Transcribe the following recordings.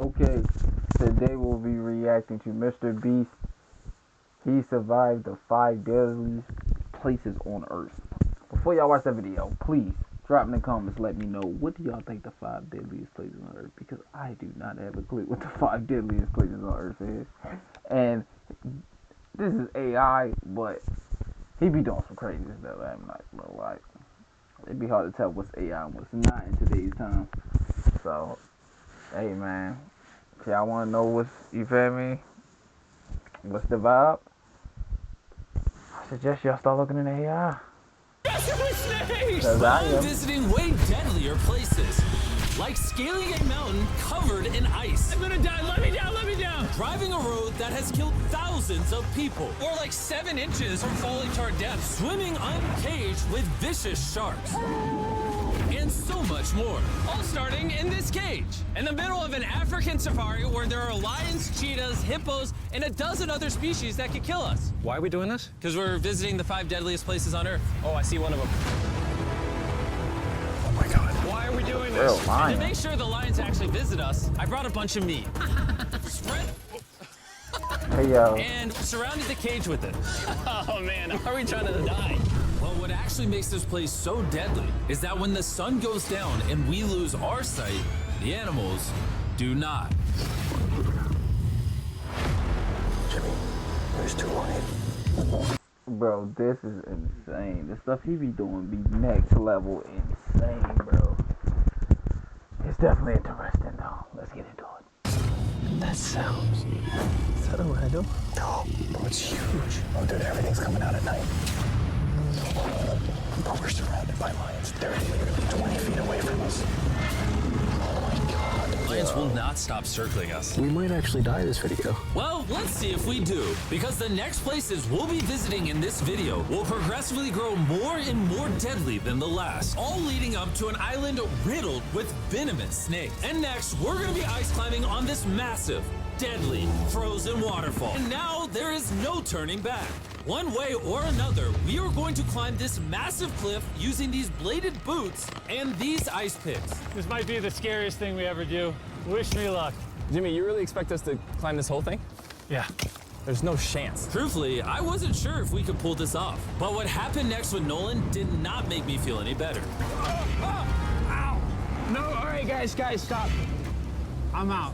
Okay, today we'll be reacting to Mr. Beast. He survived the 5 deadliest places on Earth. Before y'all watch that video, please drop in the comments, let me know what do y'all think the 5 deadliest places on Earth, because I do not have a clue what the 5 deadliest places on Earth is. And this is AI, but he be doing some crazy stuff. I'm not gonna lie. It'd be hard to tell what's AI and what's not in today's time. So, hey man, if y'all wanna know what's, you feel me, what's the vibe, I suggest y'all start looking in AI. Cause I am visiting way deadlier places, like scaling a mountain covered in ice. I'm gonna die, let me down, let me down! Driving a road that has killed thousands of people. Or like 7 inches from falling to our death. Swimming uncaged with vicious sharks. And so much more. All starting in this cage, in the middle of an African safari where there are lions, cheetahs, hippos, and a dozen other species that could kill us. Why are we doing this? Because we're visiting the 5 deadliest places on Earth. Oh, I see one of them. Oh my God. Why are we doing this? And to make sure the lions actually visit us, I brought a bunch of meat. Spread Hey yo. and surrounded the cage with it. Oh man, are we trying to die? Well, what actually makes this place so deadly is that when the sun goes down and we lose our sight, the animals do not. Jimmy, there's 2 lions. Bro, this is insane. The stuff he be doing be next level insane, bro. It's definitely interesting though. Let's get into it. That sounds. Is that a rhino? No, bro, it's huge. Oh, dude, everything's coming out at night. But we're surrounded by lions. They're literally 20 feet away from us. Oh my God. Lions will not stop circling us. We might actually die this video. Well, let's see if we do, because the next places we'll be visiting in this video will progressively grow more and more deadly than the last, all leading up to an island riddled with venomous snakes. And next, we're gonna be ice climbing on this massive, deadly, frozen waterfall. And now there is no turning back. One way or another, we are going to climb this massive cliff using these bladed boots and these ice picks. This might be the scariest thing we ever do. Wish me luck. Jimmy, you really expect us to climb this whole thing? Yeah. There's no chance. Truthfully, I wasn't sure if we could pull this off, but what happened next with Nolan did not make me feel any better. Ow! No, all right, guys, stop. I'm out.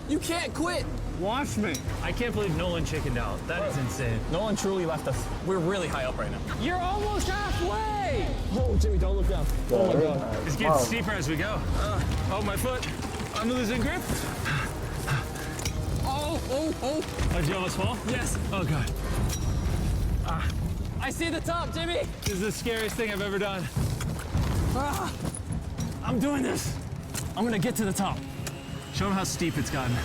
You can't quit. Watch me. I can't believe Nolan chickened out. That is insane. Nolan truly left us. We're really high up right now. You're almost halfway! Oh, Jimmy, don't look down. Oh my God. It's getting steeper as we go. Oh, my foot. I'm losing grip. Oh. Oh, did you almost fall? Yes. Oh, God. I see the top, Jimmy. This is the scariest thing I've ever done. I'm doing this. I'm gonna get to the top. Show them how steep it's gotten.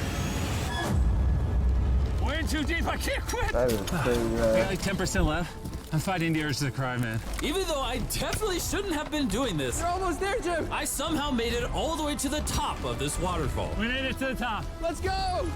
We're in too deep. I can't quit. That is crazy, I man. got like 10% left. I'm fighting the urge to cry, man. Even though I definitely shouldn't have been doing this, You're almost there, Jim. I somehow made it all the way to the top of this waterfall. We made it to the top. Let's go.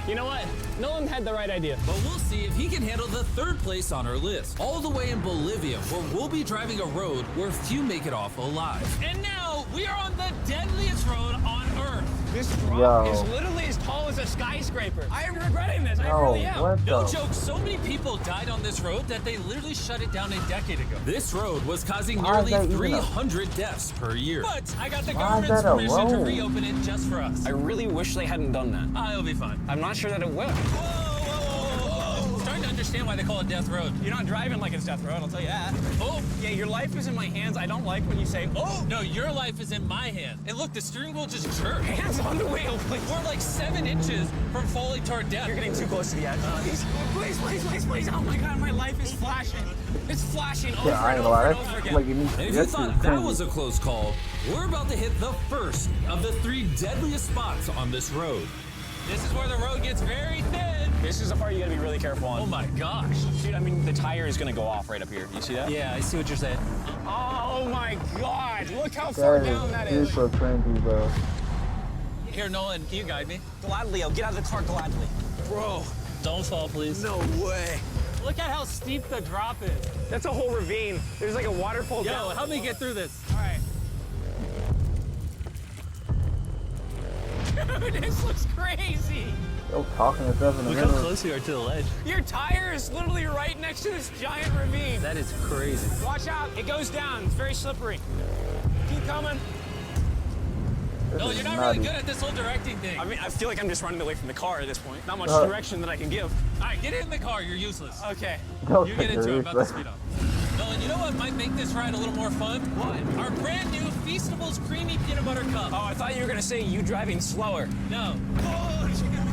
You know what? Nolan had the right idea. But we'll see if he can handle the 3rd place on our list, all the way in Bolivia, where we'll be driving a road where few make it off alive. And now we are on the deadliest road on Earth. This Yo. is literally as tall as a skyscraper. I am regretting this. I No, really am. what No the? joke, so many people died on this road that they literally shut it down a decade ago. This road was causing Why is nearly that even a- 300 deaths per year. But I got the Why is government's that a permission to road? reopen it just for us. I really wish they hadn't done that. It'll be fine. I'm not sure that it will. Whoa. Starting to understand why they call it Death Road. You're not driving like it's death road, I'll tell you that. Oh, yeah, your life is in my hands. I don't like when you say, oh. No, your life is in my hand. And look, the steering wheel just jerked. Hands on the wheel, please. We're like 7 inches from falling to our death. You're getting too close to the edge. Please. Oh my God, my life is flashing. It's flashing over Yeah, I and ain't gonna over lie. and over That's again. making me. And if you That's thought just that crazy. was a close call, we're about to hit the first of the 3 deadliest spots on this road. This is where the road gets very thin. This is the part you gotta be really careful on. Oh my gosh. Dude, I mean, the tire is gonna go off right up here. You see that? Yeah, I see what you're saying. Oh my God, look how far down that That is. is super crazy, bro. Here, Nolan, can you guide me? Gladly, I'll get out of the car gladly. Bro, don't fall, please. No way. Look at how steep the drop is. That's a whole ravine. There's like a waterfall Yo, down. help me get through this. All right. This looks crazy. Yo, talking to stuff in the Look how middle. close we are to the ledge. Your tire is literally right next to this giant ravine. That is crazy. Watch out, it goes down. It's very slippery. Keep coming. No, you're not really good at this whole directing thing. I mean, I feel like I'm just running away from the car at this point. Not much direction that I can give. All right, get in the car. You're useless. Okay. You get into it. I'm about to speed up. Nolan, you know what might make this ride a little more fun? What? Our brand new Feastables Creamy Peanut Butter Cup. Oh, I thought you were gonna say you driving slower. No.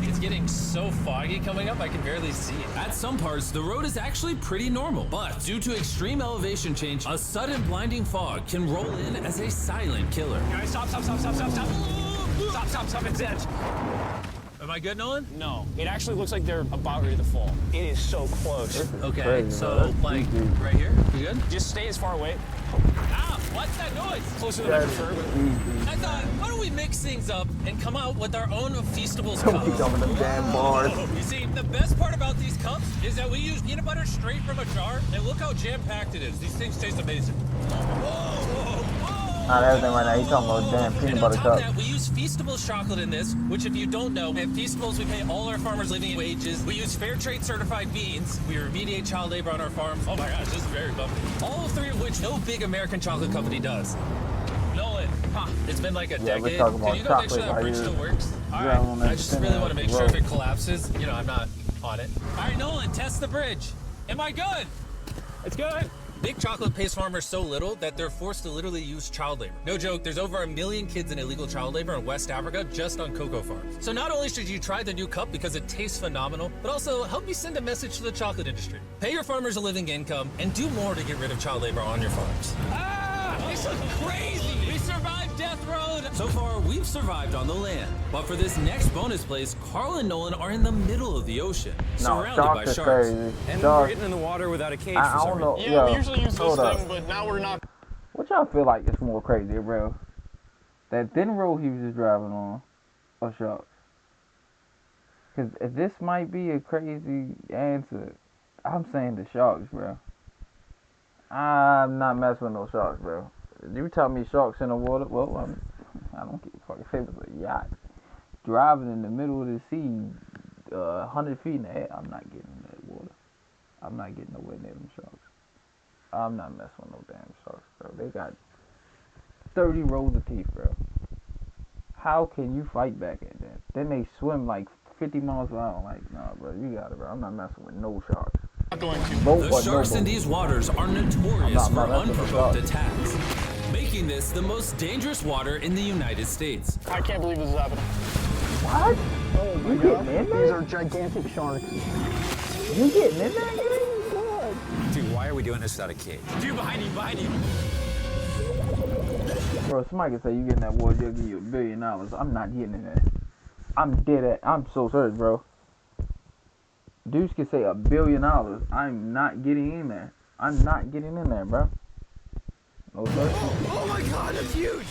It's getting so foggy coming up, I can barely see it. At some parts, the road is actually pretty normal, but due to extreme elevation change, a sudden blinding fog can roll in as a silent killer. All right, stop. Stop, it's edge. Am I good, Nolan? No, it actually looks like they're about ready to fall. It is so close. Okay, crazy, so like right here, you good? Just stay as far away. Ah, what's that noise? Closer than I prefer. I thought, why don't we mix things up and come out with our own Feastables Don't keep cups? jumping them damn bars. You see, the best part about these cups is that we use peanut butter straight from a jar, and look how jam-packed it is. These things taste amazing. Not everything right now. He's talking about damn peanut And on butter top of cup. that, we use Feastables chocolate in this, which if you don't know, at Feastables we pay all our farmers living wages. We use fair trade certified beans. We remediate child labor on our farms. Oh my gosh, this is very bumpy. All three of which no big American chocolate company does. Nolan, it's been like a Yeah, we're decade. talking about Can you go make sure chocolate that right bridge here. still works? All Yeah, on right. that I just thin really ass want to make sure road. if it collapses, you know, I'm not on it. All right, Nolan, test the bridge. Am I good? It's good. Big chocolate pays farmers so little that they're forced to literally use child labor. No joke, there's over 1 million kids in illegal child labor in West Africa just on cocoa farms. So not only should you try the new cup because it tastes phenomenal, but also help me send a message to the chocolate industry. Pay your farmers a living income and do more to get rid of child labor on your farms. Ah, this is crazy. We survived Death Road! So far, we've survived on the land. But for this next bonus place, Carl and Nolan are in the middle of the ocean, surrounded by sharks are sharks. crazy. And Sharks. we're getting in the water without a cage I for some don't know. reason. Yeah, Yo, we usually use this hold up. thing, but now we're not. What y'all feel like is more crazy, bro? That thin road he was just driving on, or sharks? Because if this might be a crazy answer, I'm saying the sharks, bro. I'm not messing with no sharks, bro. You tell me sharks in the water, well, I don't give a fuck if it was a yacht. Driving in the middle of the sea, 100 feet in the air, I'm not getting in that water. I'm not getting nowhere near them sharks. I'm not messing with no damn sharks, bro. They got 30 rows of teeth, bro. How can you fight back at that? Then they swim like 50 miles per hour. Like, nah, bro, you got it, bro. I'm not messing with no sharks. Not going to. Boat The or no sharks in boat. these waters are notorious I'm for not messing with unprovoked sharks. attacks, making this the most dangerous water in the United States. I can't believe this is happening. What? Oh my You god. getting in These there? are gigantic sharks. You getting in there? Dude, why are we doing this without a cage? Dude, behind you. Bro, somebody can say you get in that water, they'll give you $1 billion. I'm not getting in there. I'm dead at. I'm so serious, bro. Dudes can say $1 billion. I'm not getting in there. I'm not getting in there, bro. No sir. Oh my god, that's huge.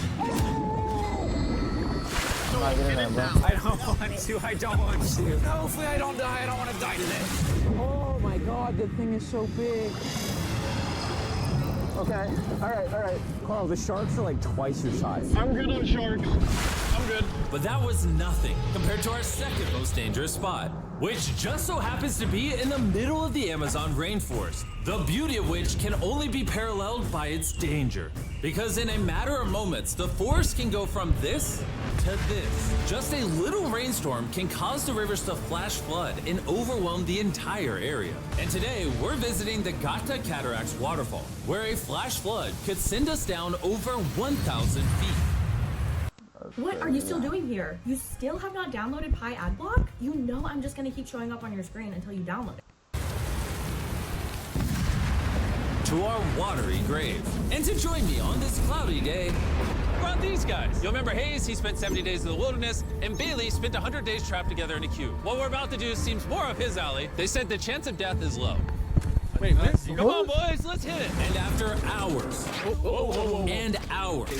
I'm not getting in there, bro. I don't want to. No, hopefully I don't die. I don't want to die today. Oh my god, the thing is so big. Okay, alright. Carl, the sharks are like twice your size. I'm good on sharks. I'm good. But that was nothing compared to our second most dangerous spot, which just so happens to be in the middle of the Amazon rainforest, the beauty of which can only be paralleled by its danger. Because in a matter of moments, the forest can go from this to this. Just a little rainstorm can cause the rivers to flash flood and overwhelm the entire area. And today, we're visiting the Gata Cataracts waterfall, where a flash flood could send us down over 1,000 feet. What are you still doing here? You still have not downloaded Pi Adblock? You know I'm just gonna keep showing up on your screen until you download it. To our watery grave. And to join me on this cloudy day, brought these guys. You'll remember Hayes, he spent 70 days in the wilderness, and Bailey spent 100 days trapped together in a cube. What we're about to do seems more up his alley. They said the chance of death is low. Wait, come on, boys, let's hit it. And after hours and hours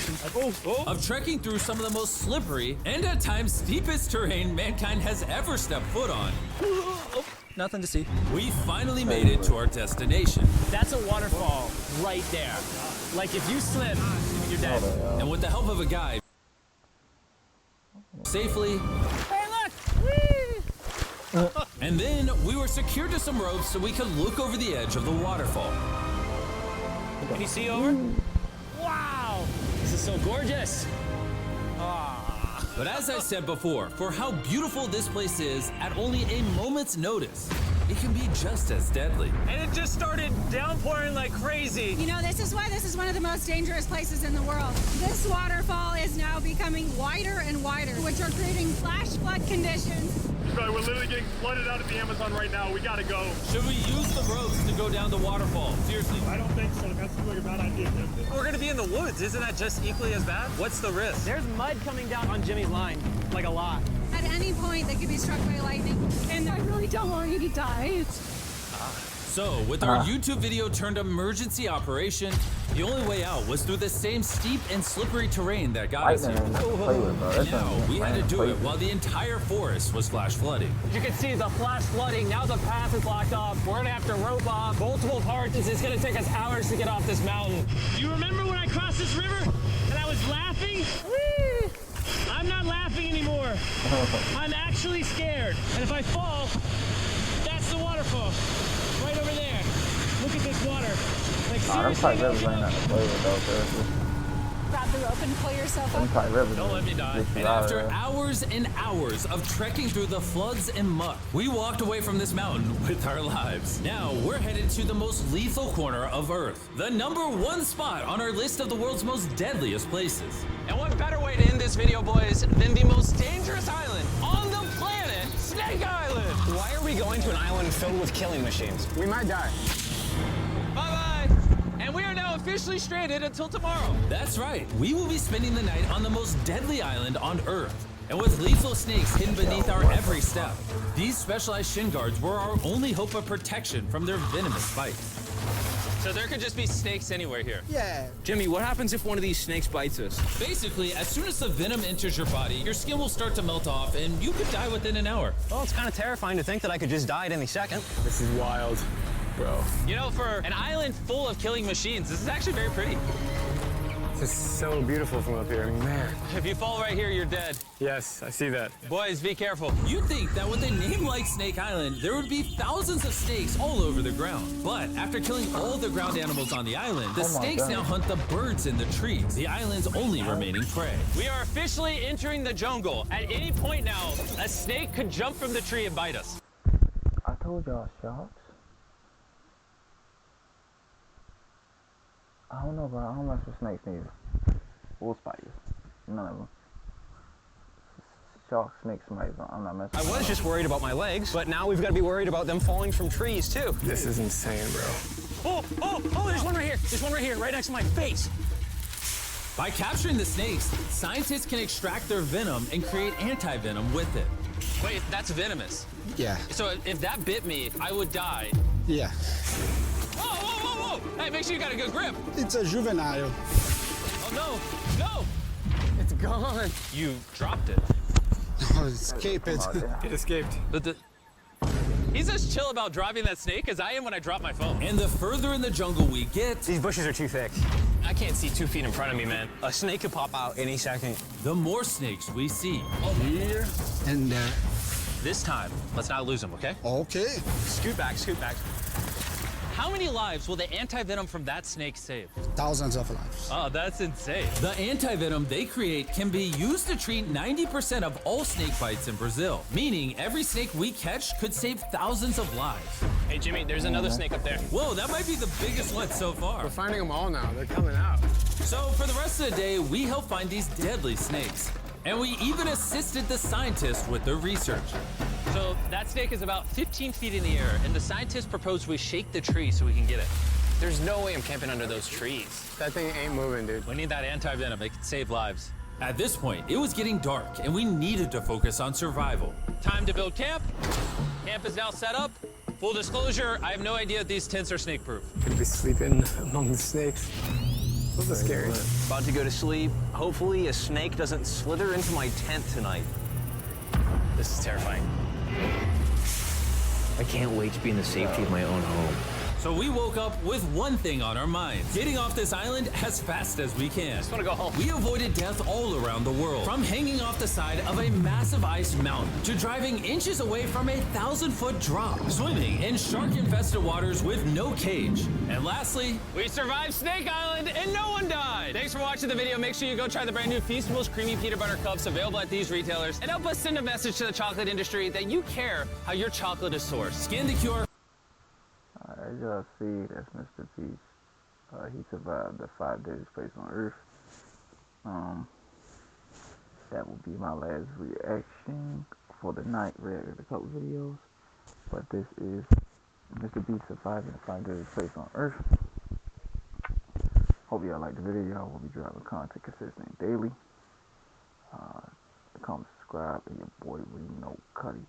of trekking through some of the most slippery and at times steepest terrain mankind has ever stepped foot on, Nothing to see. we finally made it to our destination. That's a waterfall right there. Like if you slip, you're dead. And with the help of a guide, safely. Hey, look! Whee! And then we were secured to some ropes so we could look over the edge of the waterfall. Can you see over? Wow! This is so gorgeous. But as I said before, for how beautiful this place is, at only a moment's notice, it can be just as deadly. And it just started downpouring like crazy. You know, this is why this is one of the most dangerous places in the world. This waterfall is now becoming wider and wider, which are creating flash flood conditions. Right, we're literally getting flooded out of the Amazon right now. We gotta go. Should we use the ropes to go down the waterfall? Seriously. I don't think so. That seems like a bad idea. We're gonna be in the woods. Isn't that just equally as bad? What's the risk? There's mud coming down on Jimmy's line, like a lot. At any point, they could be struck by lightning. And I really don't want you to die. So, with our YouTube video turned emergency operation, the only way out was through the same steep and slippery terrain that got us here. And now, we had to do it while the entire forest was flash flooding. You can see the flash flooding. Now the path is locked up. We're gonna have to rope off multiple parts. It's gonna take us hours to get off this mountain. Do you remember when I crossed this river and I was laughing? Whee! I'm not laughing anymore. I'm actually scared. And if I fall, that's the waterfall. Right over there. Look at this water. Like, seriously, no joke. Grab the rope and pull yourself up. Don't let me die. And after hours and hours of trekking through the floods and muck, we walked away from this mountain with our lives. Now we're headed to the most lethal corner of Earth, the #1 spot on our list of the world's most deadliest places. And what better way to end this video, boys, than the most dangerous island on the planet, Snake Island? Why are we going to an island filled with killing machines? We might die. Bye-bye. And we are now officially stranded until tomorrow. That's right. We will be spending the night on the most deadly island on Earth. And with lethal snakes hidden beneath our every step, these specialized shin guards were our only hope of protection from their venomous bites. So there could just be snakes anywhere here. Yeah. Jimmy, what happens if one of these snakes bites us? Basically, as soon as the venom enters your body, your skin will start to melt off and you could die within an hour. Well, it's kind of terrifying to think that I could just die at any second. This is wild, bro. You know, for an island full of killing machines, this is actually very pretty. This is so beautiful from up here, man. If you fall right here, you're dead. Yes, I see that. Boys, be careful. You'd think that with a name like Snake Island, there would be thousands of snakes all over the ground. But after killing all the ground animals on the island, the snakes now hunt the birds in the trees, the island's only remaining prey. We are officially entering the jungle. At any point now, a snake could jump from the tree and bite us. I told y'all sharks. I don't know, bro. I don't mess with snakes neither. Or spiders. None of them. Sharks, snakes, spiders. I'm not messing with I was just worried about my legs, but now we've got to be worried about them falling from trees, too. This is insane, bro. Oh, there's one right here. There's one right here, right next to my face. By capturing the snakes, scientists can extract their venom and create anti-venom with it. Wait, that's venomous. Yeah. So if that bit me, I would die. Yeah. Whoa! Hey, make sure you got a good grip. It's a juvenile. Oh, no! It's gone. You dropped it. Oh, escape it. It escaped. He's as chill about dropping that snake as I am when I drop my phone. And the further in the jungle we get, These bushes are too thick. I can't see 2 feet in front of me, man. A snake could pop out any second. the more snakes we see. Here and there. This time, let's not lose him, okay? Okay. Scoot back. How many lives will the anti-venom from that snake save? Thousands of lives. Oh, that's insane. The anti-venom they create can be used to treat 90% of all snake bites in Brazil, meaning every snake we catch could save thousands of lives. Hey, Jimmy, there's another snake up there. Whoa, that might be the biggest one so far. We're finding them all now. They're coming out. So for the rest of the day, we helped find these deadly snakes. And we even assisted the scientists with their research. So that snake is about 15 feet in the air, and the scientists proposed we shake the tree so we can get it. There's no way I'm camping under those trees. That thing ain't moving, dude. We need that anti-venom. It can save lives. At this point, it was getting dark, and we needed to focus on survival. Time to build camp. Camp is now set up. Full disclosure, I have no idea if these tents are snake-proof. Could be sleeping among the snakes. This is scary. About to go to sleep. Hopefully a snake doesn't slither into my tent tonight. This is terrifying. I can't wait to be in the safety of my own home. So we woke up with one thing on our minds: getting off this island as fast as we can. Just want to go home. We avoided death all around the world, from hanging off the side of a massive ice mountain to driving inches away from a 1,000-foot drop, swimming in shark-infested waters with no cage, and lastly, We survived Snake Island and no one died. Thanks for watching the video. Make sure you go try the brand new Feastables Creamy Peanut Butter Cups available at these retailers, and help us send a message to the chocolate industry that you care how your chocolate is sourced. Scan the QR. As y'all see, that's Mr. Beast. He survived the 5 deadliest places on Earth. That will be my last reaction for the night. Reacted a couple videos, but this is Mr. Beast surviving the 5 deadliest places on Earth. Hope y'all like the video. Y'all will be dropping content consistent daily. Comment, subscribe, and your boy Reno Cuddy.